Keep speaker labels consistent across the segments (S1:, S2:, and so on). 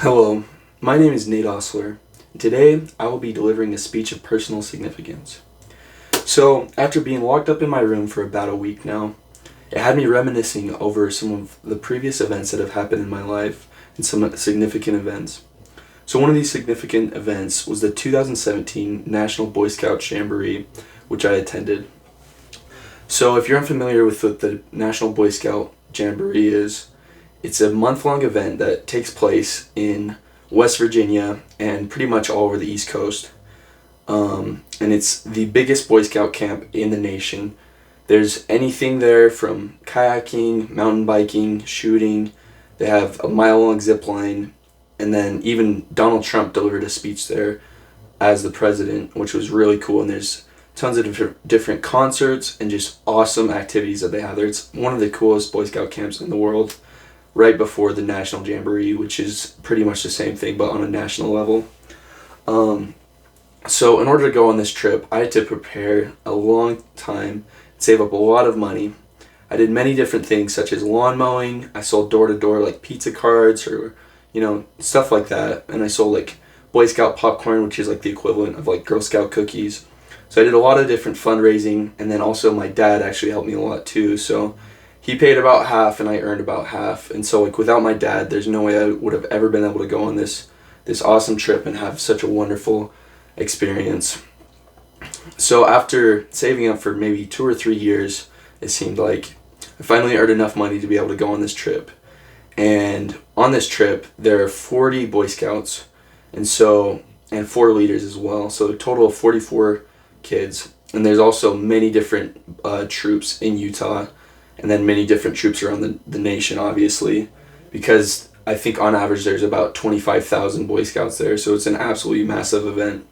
S1: Hello, my name is Nate Osler. Today, I will be delivering a speech of personal significance. So, after being locked up in my room for about a week now, it had me reminiscing over some of the previous events that have happened in my life and some significant events. So, one of these significant events was the 2017 National Boy Scout Jamboree, which I attended. So, if you're unfamiliar with what the National Boy Scout Jamboree is, it's a month-long event that takes place in West Virginia and pretty much all over the East Coast. And it's the biggest Boy Scout camp in the nation. There's anything there from kayaking, mountain biking, shooting. They have a mile-long zip line, and then even Donald Trump delivered a speech there as the president, which was really cool. And there's tons of different concerts and just awesome activities that they have there. It's one of the coolest Boy Scout camps in the world, right before the National Jamboree, which is pretty much the same thing but on a national level. So in order to go on this trip, I had to prepare a long time, save up a lot of money. I did many different things such as lawn mowing. I sold door to door like pizza cards or stuff like that, and I sold like Boy Scout popcorn, which is like the equivalent of like Girl Scout cookies. So I did a lot of different fundraising, and then also my dad actually helped me a lot too. So he paid about half and I earned about half. And so like without my dad, there's no way I would have ever been able to go on this awesome trip and have such a wonderful experience. So after saving up for maybe 2 or 3 years, it seemed like I finally earned enough money to be able to go on this trip. And on this trip, there are 40 Boy Scouts and 4 leaders as well. So a total of 44 kids. And there's also many different troops in Utah, and then many different troops around the nation, obviously, because I think on average there's about 25,000 Boy Scouts there, so it's an absolutely massive event.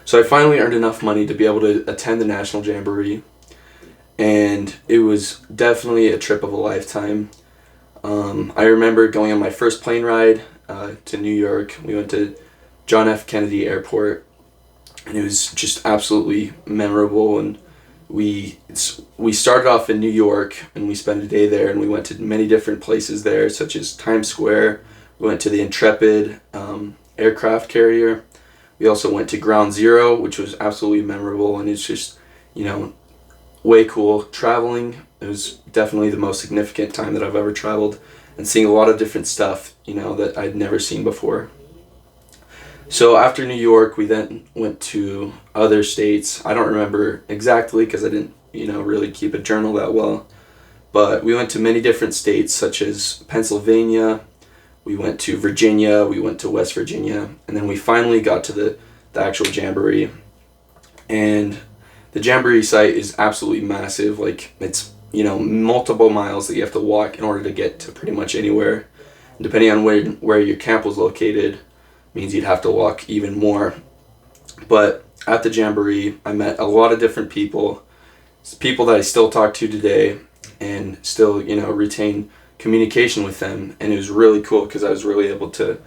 S1: So I finally earned enough money to be able to attend the National Jamboree, and it was definitely a trip of a lifetime. I remember going on my first plane ride to New York. We went to John F. Kennedy Airport, and it was just absolutely memorable. And we started off in New York, and we spent a day there, and we went to many different places there, such as Times Square. We went to the Intrepid aircraft carrier. We also went to Ground Zero, which was absolutely memorable, and it's just, way cool traveling. It was definitely the most significant time that I've ever traveled, and seeing a lot of different stuff, that I'd never seen before. So after New York, we then went to other states. I don't remember exactly because I didn't, really keep a journal that well. But we went to many different states such as Pennsylvania, we went to Virginia, we went to West Virginia, and then we finally got to the actual Jamboree. And the Jamboree site is absolutely massive. Like, it's, multiple miles that you have to walk in order to get to pretty much anywhere. And depending on where your camp was located, means you'd have to walk even more. But at the Jamboree, I met a lot of different people that I still talk to today, and still, retain communication with them. And it was really cool because I was really able to,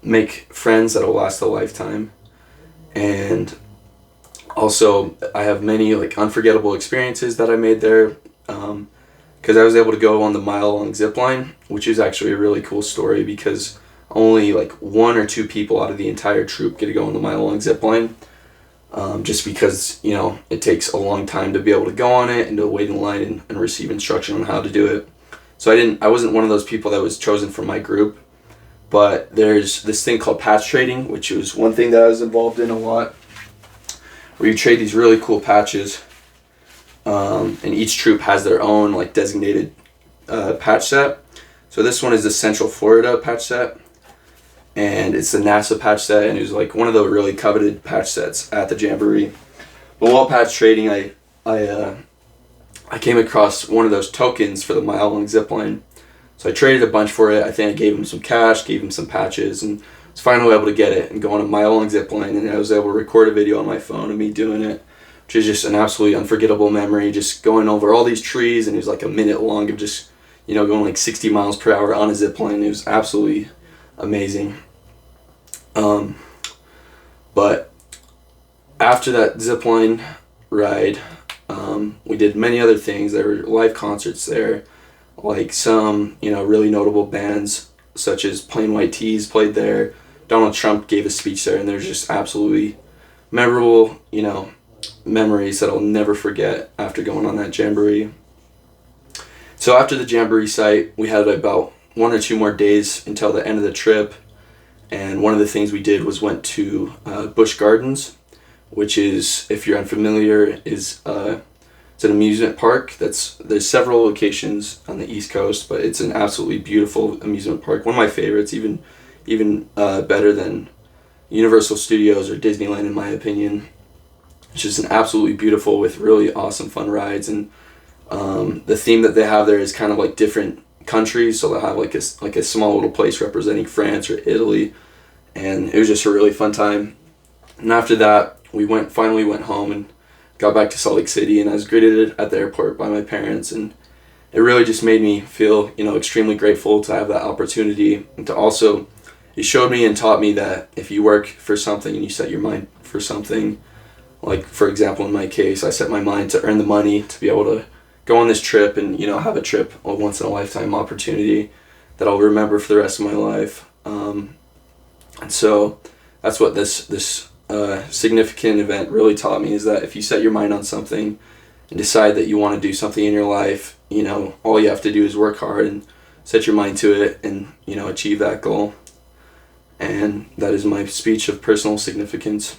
S1: make friends that'll last a lifetime. And also, I have many like unforgettable experiences that I made there, because I was able to go on the mile-long zip line, which is actually a really cool story because only like 1 or 2 people out of the entire troop get to go on the mile-long zip line, just because it takes a long time to be able to go on it and to wait in line and receive instruction on how to do it. So I wasn't one of those people that was chosen from my group, but there's this thing called patch trading, which was one thing that I was involved in a lot, where you trade these really cool patches, and each troop has their own like designated patch set. So this one is the Central Florida patch set, and it's the NASA patch set, and it was like one of the really coveted patch sets at the Jamboree. But while patch trading, I came across one of those tokens for the mile-long zip line. So I traded a bunch for it. I think I gave him some cash, gave him some patches, and was finally able to get it and go on a mile-long zip line. And I was able to record a video on my phone of me doing it, which is just an absolutely unforgettable memory. Just going over all these trees, and it was like a minute long of just going like 60 miles per hour on a zip line. It was absolutely amazing. But after that zip line ride, we did many other things. There were live concerts there, like some really notable bands such as Plain White T's played there. Donald Trump gave a speech there, and there's just absolutely memorable, memories that I'll never forget after going on that jamboree. So after the jamboree site, we had about 1 or 2 more days until the end of the trip, and one of the things we did was went to Busch Gardens, which is, if you're unfamiliar, is it's an amusement park. There's several locations on the East Coast, but it's an absolutely beautiful amusement park. One of my favorites, even better than Universal Studios or Disneyland in my opinion. It's just an absolutely beautiful with really awesome fun rides, and the theme that they have there is kind of like different countries. So they'll have like a small little place representing France or Italy, and it was just a really fun time. And after that, we finally went home and got back to Salt Lake City, and I was greeted at the airport by my parents, and it really just made me feel, extremely grateful to have that opportunity, and to also, it showed me and taught me that if you work for something and you set your mind for something, like for example in my case, I set my mind to earn the money to be able to go on this trip and have a trip, a once in a lifetime opportunity that I'll remember for the rest of my life. And so that's what this significant event really taught me, is that if you set your mind on something and decide that you want to do something in your life, all you have to do is work hard and set your mind to it and achieve that goal. And that is my speech of personal significance.